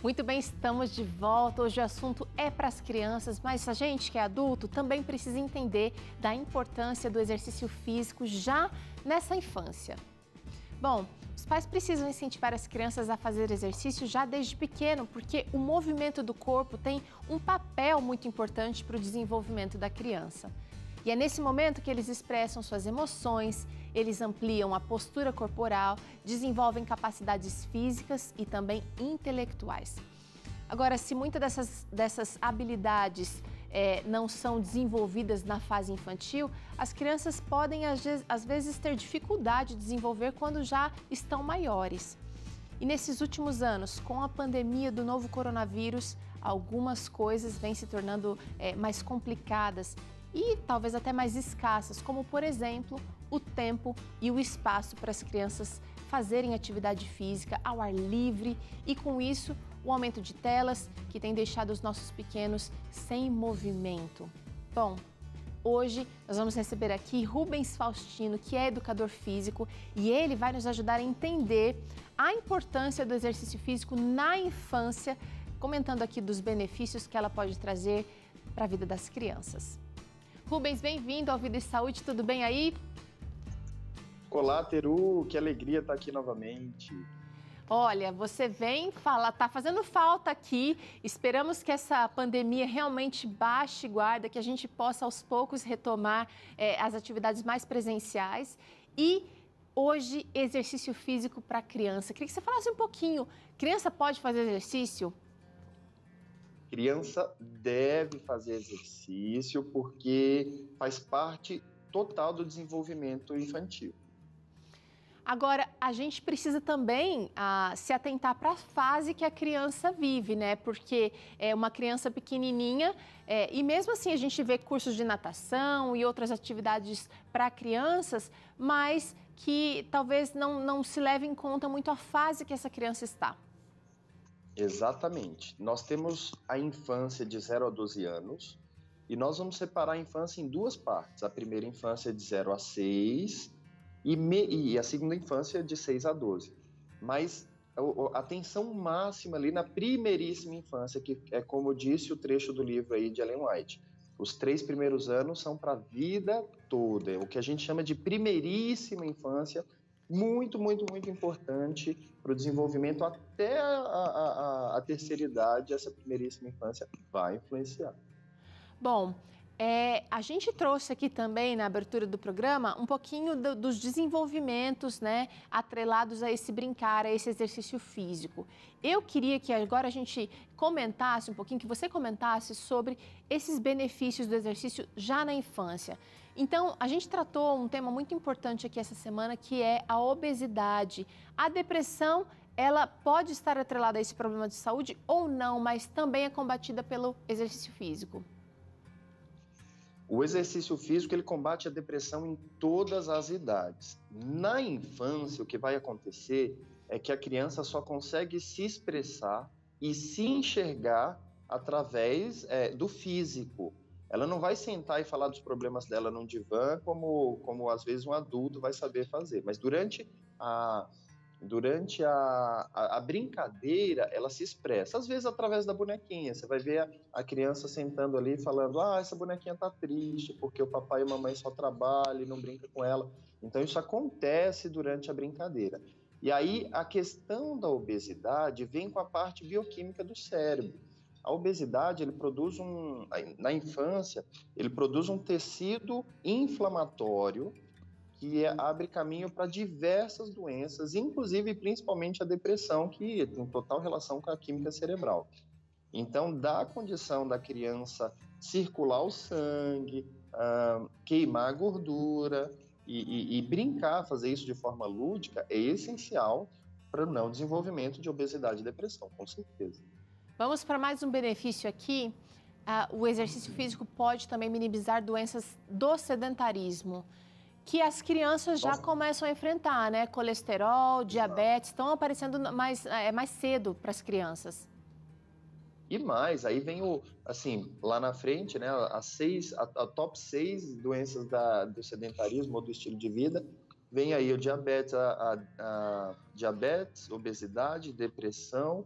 Muito bem, estamos de volta. Hoje o assunto é para as crianças, mas a gente que é adulto também precisa entender da importância do exercício físico já nessa infância. Bom, os pais precisam incentivar as crianças a fazer exercício já desde pequeno, porque o movimento do corpo tem um papel muito importante para o desenvolvimento da criança. E é nesse momento que eles expressam suas emoções, eles ampliam a postura corporal, desenvolvem capacidades físicas e também intelectuais. Agora, se muitas dessas habilidades não são desenvolvidas na fase infantil, as crianças podem, às vezes, ter dificuldade de desenvolver quando já estão maiores. E nesses últimos anos, com a pandemia do novo coronavírus, algumas coisas vêm se tornando mais complicadas e talvez até mais escassas, como, por exemplo, o tempo e o espaço para as crianças fazerem atividade física ao ar livre e, com isso, o aumento de telas que tem deixado os nossos pequenos sem movimento. Bom, hoje nós vamos receber aqui Rubens Faustino, que é educador físico, e ele vai nos ajudar a entender a importância do exercício físico na infância, comentando aqui dos benefícios que ela pode trazer para a vida das crianças. Rubens, bem-vindo ao Vida e Saúde, tudo bem aí? Olá, Teru, que alegria estar aqui novamente. Olha, você vem falar, tá fazendo falta aqui, esperamos que essa pandemia realmente baixe guarda, que a gente possa aos poucos retomar as atividades mais presenciais e hoje exercício físico para criança. Queria que você falasse um pouquinho, criança pode fazer exercício? Criança deve fazer exercício porque faz parte total do desenvolvimento infantil. Agora, a gente precisa também se atentar para a fase que a criança vive, né? Porque é uma criança pequenininha e mesmo assim a gente vê cursos de natação e outras atividades para crianças, mas que talvez não se leve em conta muito a fase que essa criança está. Exatamente. Nós temos a infância de 0 a 12 anos e nós vamos separar a infância em duas partes. A primeira infância de 0 a 6 e a segunda infância de 6 a 12. Mas a atenção máxima ali na primeiríssima infância, que é como disse o trecho do livro aí de Ellen White. Os 3 primeiros anos são para a vida toda, o que a gente chama de primeiríssima infância, muito, muito, muito importante para o desenvolvimento até a terceira idade. Essa primeiríssima infância vai influenciar. Bom, a gente trouxe aqui também na abertura do programa um pouquinho dos desenvolvimentos, né, atrelados a esse brincar, a esse exercício físico. Eu queria que agora a gente comentasse um pouquinho, que você comentasse sobre esses benefícios do exercício já na infância. Então, a gente tratou um tema muito importante aqui essa semana, que é a obesidade. A depressão, ela pode estar atrelada a esse problema de saúde ou não, mas também é combatida pelo exercício físico. O exercício físico, ele combate a depressão em todas as idades. Na infância, o que vai acontecer é que a criança só consegue se expressar e se enxergar através do físico. Ela não vai sentar e falar dos problemas dela num divã como às vezes um adulto vai saber fazer. Mas durante a brincadeira, ela se expressa, às vezes através da bonequinha. Você vai ver a criança sentando ali falando: essa bonequinha tá triste porque o papai e a mamãe só trabalham e não brinca com ela. Então isso acontece durante a brincadeira. E aí a questão da obesidade vem com a parte bioquímica do cérebro. A obesidade, na infância, ele produz um tecido inflamatório que abre caminho para diversas doenças, inclusive principalmente a depressão, que tem total relação com a química cerebral. Então, dá a condição da criança circular o sangue, queimar a gordura e brincar, fazer isso de forma lúdica, é essencial para o não desenvolvimento de obesidade e depressão, com certeza. Vamos para mais um benefício aqui. O exercício físico pode também minimizar doenças do sedentarismo, que as crianças já começam a enfrentar, né? Colesterol, diabetes, estão aparecendo mais cedo para as crianças. E mais, aí vem lá na frente, né, a top 6 doenças do sedentarismo ou do estilo de vida, vem aí o diabetes, a diabetes, obesidade, depressão,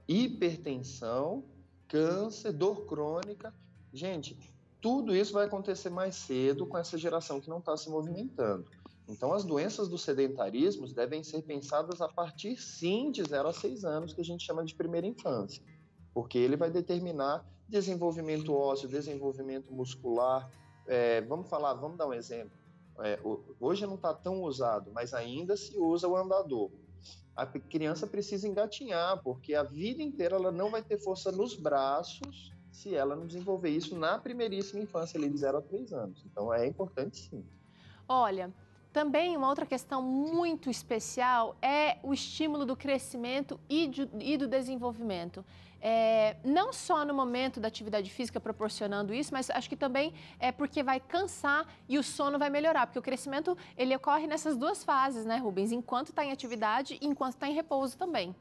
hipertensão, câncer, dor crônica. Gente, tudo isso vai acontecer mais cedo com essa geração que não está se movimentando. Então, as doenças do sedentarismo devem ser pensadas a partir, sim, de 0 a 6 anos, que a gente chama de primeira infância, porque ele vai determinar desenvolvimento ósseo, desenvolvimento muscular. Vamos dar um exemplo. Hoje não está tão usado, mas ainda se usa o andador. A criança precisa engatinhar, porque a vida inteira ela não vai ter força nos braços se ela não desenvolver isso na primeiríssima infância, ali de 0 a 3 anos. Então, é importante sim. Olha, também uma outra questão muito especial é o estímulo do crescimento e do desenvolvimento. Não só no momento da atividade física proporcionando isso, mas acho que também é porque vai cansar e o sono vai melhorar, porque o crescimento ele ocorre nessas duas fases, né, Rubens? Enquanto está em atividade e enquanto está em repouso também.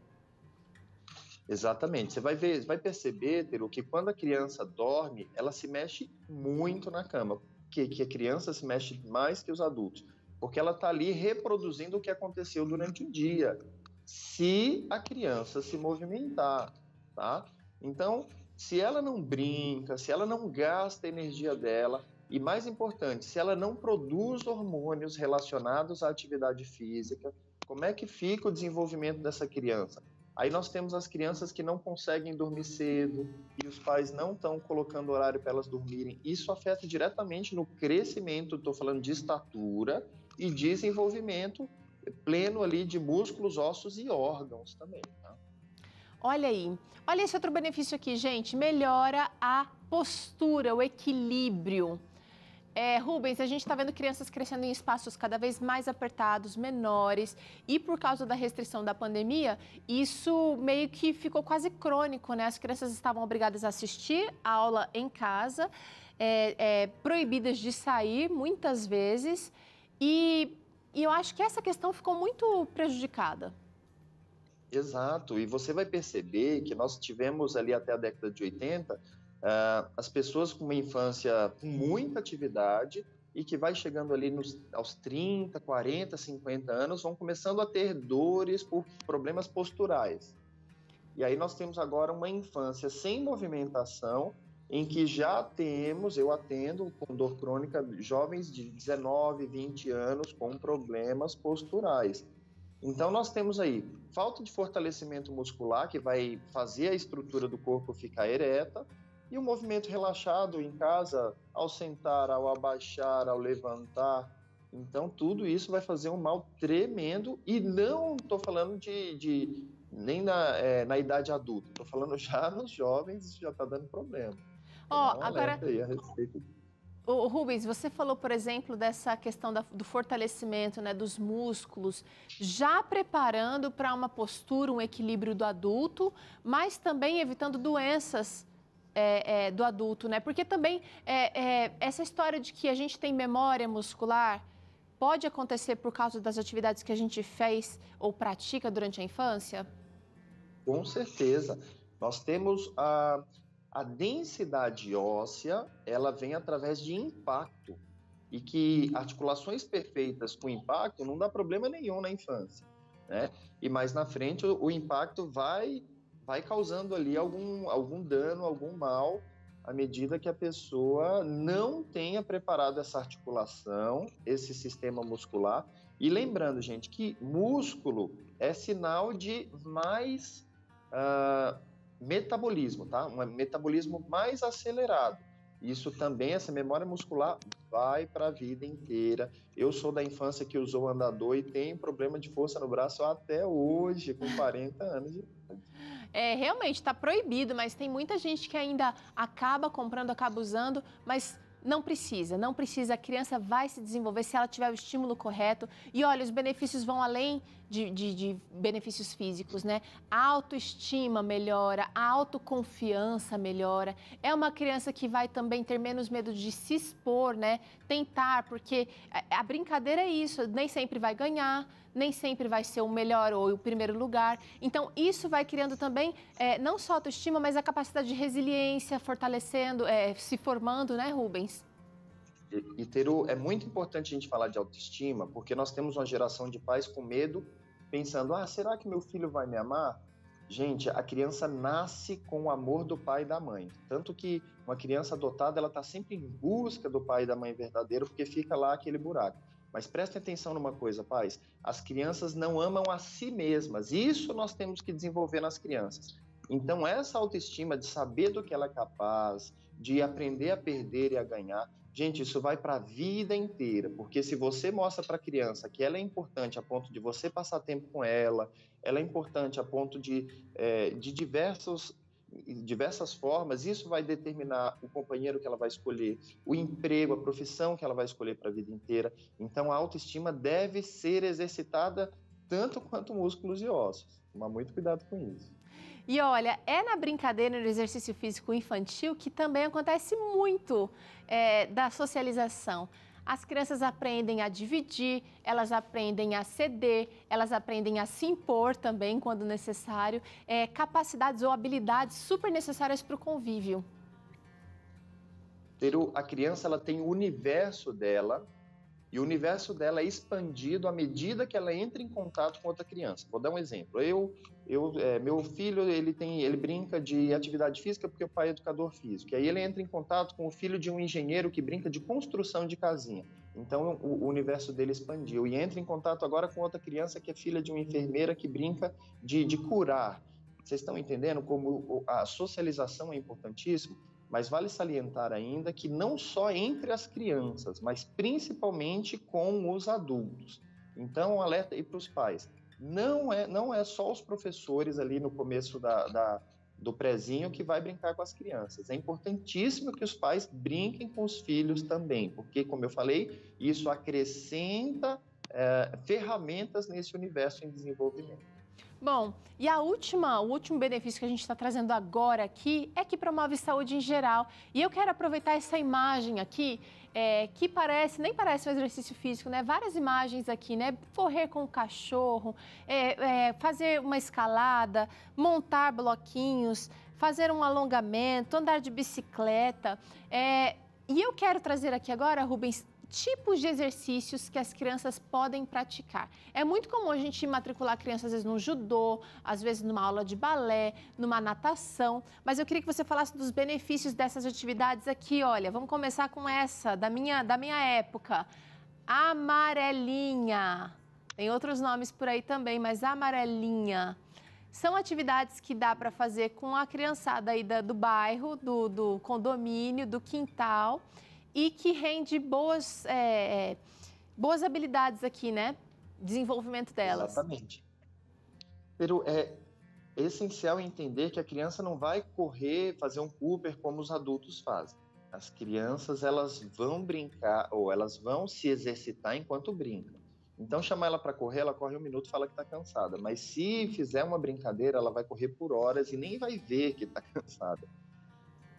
Exatamente. Você vai perceber, Teru, que quando a criança dorme, ela se mexe muito na cama. Que a criança se mexe mais que os adultos, porque ela está ali reproduzindo o que aconteceu durante o dia. Se a criança se movimentar, tá? Então, se ela não brinca, se ela não gasta a energia dela, e mais importante, se ela não produz hormônios relacionados à atividade física, como é que fica o desenvolvimento dessa criança? Aí nós temos as crianças que não conseguem dormir cedo e os pais não estão colocando horário para elas dormirem. Isso afeta diretamente no crescimento, estou falando de estatura e desenvolvimento pleno ali de músculos, ossos e órgãos também, tá? Olha aí, olha esse outro benefício aqui, gente, melhora a postura, o equilíbrio. Rubens, a gente está vendo crianças crescendo em espaços cada vez mais apertados, menores, e por causa da restrição da pandemia, isso meio que ficou quase crônico, né? As crianças estavam obrigadas a assistir a aula em casa, proibidas de sair muitas vezes, e eu acho que essa questão ficou muito prejudicada. Exato, e você vai perceber que nós tivemos ali até a década de 80, as pessoas com uma infância com muita atividade e que vai chegando ali aos 30, 40, 50 anos, vão começando a ter dores por problemas posturais. E aí nós temos agora uma infância sem movimentação, em que eu atendo com dor crônica jovens de 19, 20 anos com problemas posturais. Então nós temos aí falta de fortalecimento muscular, que vai fazer a estrutura do corpo ficar ereta, e o movimento relaxado em casa, ao sentar, ao abaixar, ao levantar. Então, tudo isso vai fazer um mal tremendo. E não estou falando nem na idade adulta. Estou falando já nos jovens, isso já está dando problema. Agora, aí a respeito. Rubens, você falou, por exemplo, dessa questão do fortalecimento, né, dos músculos, já preparando para uma postura, um equilíbrio do adulto, mas também evitando doenças do adulto, né? Porque também essa história de que a gente tem memória muscular pode acontecer por causa das atividades que a gente fez ou pratica durante a infância? Com certeza. Nós temos a densidade óssea, ela vem através de impacto. E que articulações perfeitas com impacto não dá problema nenhum na infância, né? E mais na frente o impacto vai causando ali algum dano, algum mal, à medida que a pessoa não tenha preparado essa articulação, esse sistema muscular. E lembrando, gente, que músculo é sinal de mais metabolismo, tá? Um metabolismo mais acelerado. Isso também, essa memória muscular vai para a vida inteira. Eu sou da infância que usou andador e tenho problema de força no braço até hoje, com 40 anos de idade. Realmente está proibido, mas tem muita gente que ainda acaba comprando, acaba usando, mas não precisa, a criança vai se desenvolver se ela tiver o estímulo correto. E olha, os benefícios vão além de benefícios físicos, né? A autoestima melhora, a autoconfiança melhora. É uma criança que vai também ter menos medo de se expor, né? Tentar, porque a brincadeira é isso, nem sempre vai ganhar, nem sempre vai ser o melhor ou o primeiro lugar. Então, isso vai criando também, não só autoestima, mas a capacidade de resiliência, fortalecendo, se formando, né, Rubens? E Teru, é muito importante a gente falar de autoestima, porque nós temos uma geração de pais com medo, pensando, será que meu filho vai me amar? Gente, a criança nasce com o amor do pai e da mãe. Tanto que uma criança adotada, ela está sempre em busca do pai e da mãe verdadeiro, porque fica lá aquele buraco. Mas prestem atenção numa coisa, pais. As crianças não amam a si mesmas. Isso nós temos que desenvolver nas crianças. Então, essa autoestima de saber do que ela é capaz, de aprender a perder e a ganhar, gente, isso vai para a vida inteira. Porque se você mostra para a criança que ela é importante a ponto de você passar tempo com ela é importante a ponto de diversas formas, isso vai determinar o companheiro que ela vai escolher, o emprego, a profissão que ela vai escolher para a vida inteira. Então, a autoestima deve ser exercitada tanto quanto músculos e ossos. Tomar muito cuidado com isso. E olha, é na brincadeira, no exercício físico infantil, que também acontece muito da socialização. As crianças aprendem a dividir, elas aprendem a ceder, elas aprendem a se impor também, quando necessário, capacidades ou habilidades super necessárias para o convívio. A criança, ela tem o universo dela, e o universo dela é expandido à medida que ela entra em contato com outra criança. Vou dar um exemplo. Meu filho, ele brinca de atividade física porque o pai é educador físico. E aí ele entra em contato com o filho de um engenheiro que brinca de construção de casinha. Então, o universo dele expandiu. E entra em contato agora com outra criança que é filha de uma enfermeira que brinca de curar. Vocês estão entendendo como a socialização é importantíssima? Mas vale salientar ainda que não só entre as crianças, mas principalmente com os adultos. Então, um alerta aí para os pais. Não é só os professores ali no começo do prezinho que vai brincar com as crianças. É importantíssimo que os pais brinquem com os filhos também, porque, como eu falei, isso acrescenta ferramentas nesse universo em desenvolvimento. Bom, e o último benefício que a gente está trazendo agora aqui é que promove saúde em geral. E eu quero aproveitar essa imagem aqui, que nem parece um exercício físico, né? Várias imagens aqui, né? Correr com o cachorro, fazer uma escalada, montar bloquinhos, fazer um alongamento, andar de bicicleta. E eu quero trazer aqui agora, Rubens, tipos de exercícios que as crianças podem praticar. É muito comum a gente matricular crianças, às vezes, no judô, às vezes numa aula de balé, numa natação, mas eu queria que você falasse dos benefícios dessas atividades aqui. Olha, vamos começar com essa, da minha época, amarelinha. Tem outros nomes por aí também, mas amarelinha. São atividades que dá para fazer com a criançada aí do bairro, do condomínio, do quintal, e que rende boas habilidades aqui, né? Desenvolvimento delas. Exatamente. Pero é essencial entender que a criança não vai correr, fazer um Cooper como os adultos fazem. As crianças, elas vão brincar ou elas vão se exercitar enquanto brincam. Então, chamar ela para correr, ela corre 1 minuto e fala que está cansada. Mas se fizer uma brincadeira, ela vai correr por horas e nem vai ver que está cansada.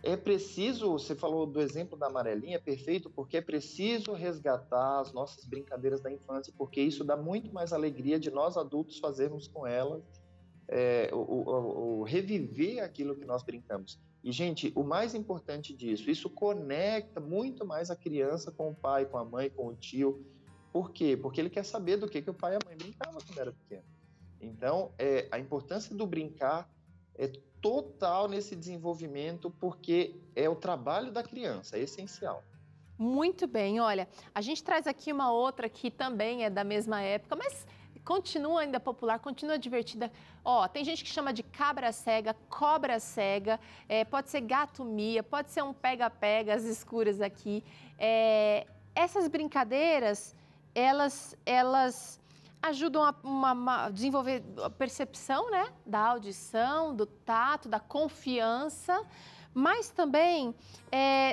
É preciso, você falou do exemplo da amarelinha, é perfeito, porque é preciso resgatar as nossas brincadeiras da infância, porque isso dá muito mais alegria de nós adultos fazermos com elas, reviver aquilo que nós brincamos. E, gente, o mais importante disso, isso conecta muito mais a criança com o pai, com a mãe, com o tio. Por quê? Porque ele quer saber do que o pai e a mãe brincavam quando era pequeno. Então, a importância do brincar é total nesse desenvolvimento, porque é o trabalho da criança, é essencial. Muito bem, olha, a gente traz aqui uma outra que também é da mesma época, mas continua ainda popular, continua divertida. Tem gente que chama de cabra cega, cobra cega, pode ser gato mia, pode ser um pega-pega, as escuras aqui. Essas brincadeiras, elas ajudam a desenvolver a percepção, né, da audição, do tato, da confiança, mas também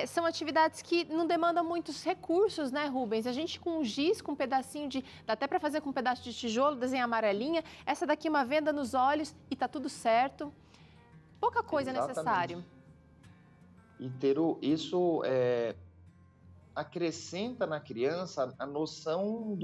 são atividades que não demandam muitos recursos, né, Rubens? A gente com um giz, com um pedacinho dá até para fazer com um pedaço de tijolo, desenhar amarelinha, essa daqui uma venda nos olhos e tá tudo certo. Pouca coisa é necessário. E isso acrescenta na criança a noção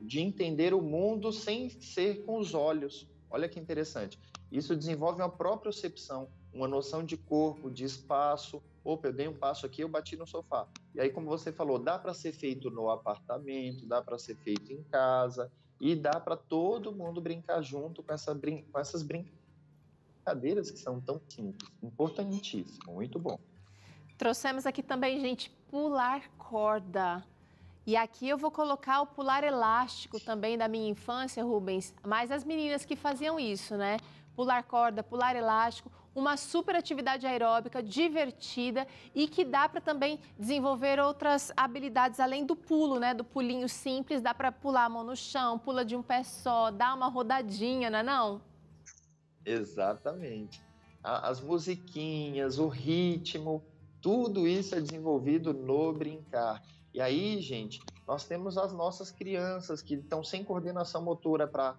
de entender o mundo sem ser com os olhos. Olha que interessante. Isso desenvolve uma propriocepção, uma noção de corpo, de espaço. Opa, eu dei um passo aqui, eu bati no sofá. E aí, como você falou, dá para ser feito no apartamento, dá para ser feito em casa e dá para todo mundo brincar junto com essas brincadeiras. brincadeiras que são tão simples. Importantíssimo, muito bom. Trouxemos aqui também, gente, pular corda. E aqui eu vou colocar o pular elástico também da minha infância, Rubens. Mas as meninas que faziam isso, né? Pular corda, pular elástico, uma super atividade aeróbica, divertida e que dá para também desenvolver outras habilidades além do pulo, né? Do pulinho simples, dá para pular a mão no chão, pula de um pé só, dá uma rodadinha, não é não? Exatamente. As musiquinhas, o ritmo, tudo isso é desenvolvido no brincar. E aí, gente, nós temos as nossas crianças que estão sem coordenação motora para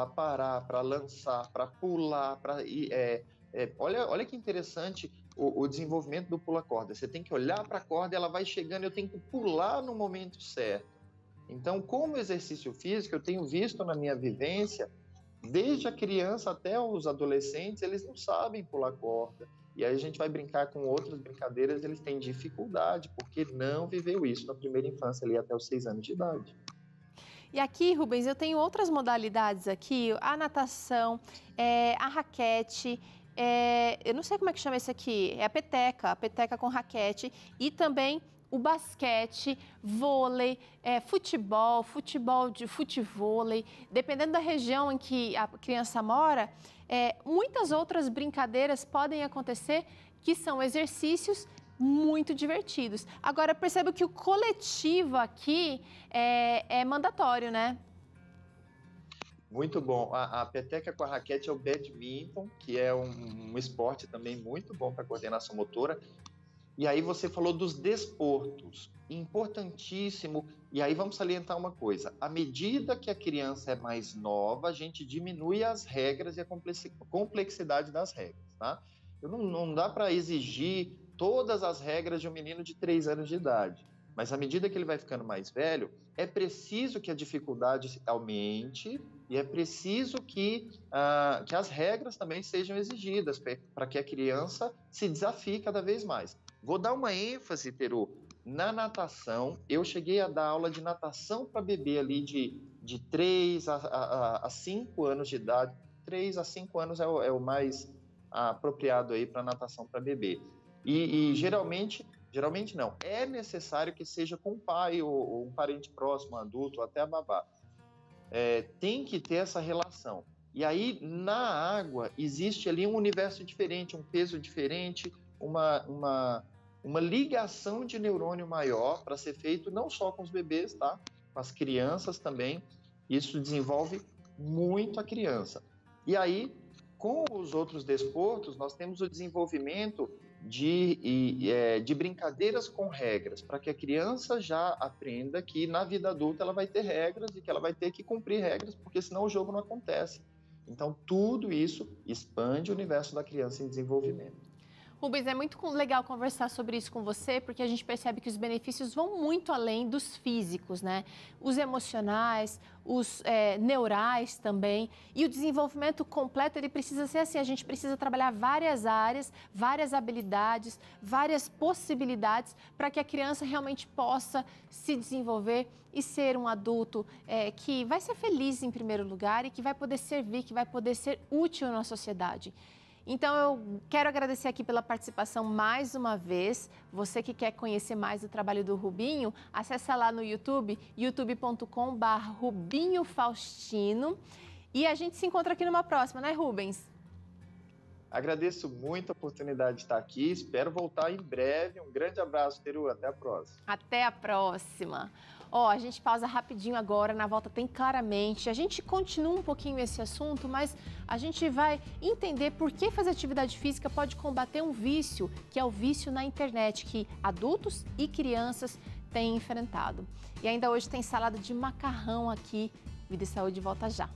parar, para lançar, para pular, olha que interessante o desenvolvimento do pula-corda. Você tem que olhar para a corda, ela vai chegando, eu tenho que pular no momento certo. Então, como exercício físico, eu tenho visto na minha vivência, desde a criança até os adolescentes, eles não sabem pular corda. E aí a gente vai brincar com outras brincadeiras, eles têm dificuldade, porque não viveu isso na primeira infância, ali até os 6 anos de idade. E aqui, Rubens, eu tenho outras modalidades aqui, a natação, a raquete, eu não sei como é que chama esse aqui, é a peteca com raquete e também o basquete, vôlei, futebol de futevôlei, dependendo da região em que a criança mora, muitas outras brincadeiras podem acontecer que são exercícios muito divertidos. Agora, percebo que o coletivo aqui é mandatório, né? Muito bom. A peteca com a raquete é o badminton, que é um esporte também muito bom para coordenação motora. E aí você falou dos desportos, importantíssimo. E aí vamos salientar uma coisa, à medida que a criança é mais nova, a gente diminui as regras e a complexidade das regras, tá? Não dá para exigir todas as regras de um menino de 3 anos de idade, mas à medida que ele vai ficando mais velho, é preciso que a dificuldade aumente e é preciso que as regras também sejam exigidas para que a criança se desafie cada vez mais. Vou dar uma ênfase, Teru, na natação. Eu cheguei a dar aula de natação para bebê ali de 3 a 5 anos de idade. 3 a 5 anos é o mais apropriado aí para natação para bebê. E geralmente não, é necessário que seja com o pai ou um parente próximo, um adulto, ou até a babá. Tem que ter essa relação. E aí, na água, existe ali um universo diferente, um peso diferente, uma ligação de neurônio maior para ser feito não só com os bebês, tá? Com as crianças também. Isso desenvolve muito a criança. E aí, com os outros desportos, nós temos o desenvolvimento de brincadeiras com regras, para que a criança já aprenda que na vida adulta ela vai ter regras e que ela vai ter que cumprir regras, porque senão o jogo não acontece. Então, tudo isso expande o universo da criança em desenvolvimento. Rubens, é muito legal conversar sobre isso com você, porque a gente percebe que os benefícios vão muito além dos físicos, né? Os emocionais, os neurais também. E o desenvolvimento completo, ele precisa ser assim, a gente precisa trabalhar várias áreas, várias habilidades, várias possibilidades para que a criança realmente possa se desenvolver e ser um adulto que vai ser feliz em primeiro lugar e que vai poder servir, que vai poder ser útil na sociedade. Então, eu quero agradecer aqui pela participação mais uma vez. Você que quer conhecer mais do trabalho do Rubinho, acessa lá no YouTube, youtube.com/RubinhoFaustino. E a gente se encontra aqui numa próxima, né, Rubens? Agradeço muito a oportunidade de estar aqui, espero voltar em breve. Um grande abraço, Teru, até a próxima. Até a próxima. A gente pausa rapidinho agora, na volta tem Claramente. A gente continua um pouquinho esse assunto, mas a gente vai entender por que fazer atividade física pode combater um vício, que é o vício na internet, que adultos e crianças têm enfrentado. E ainda hoje tem salada de macarrão aqui. Vida e Saúde volta já.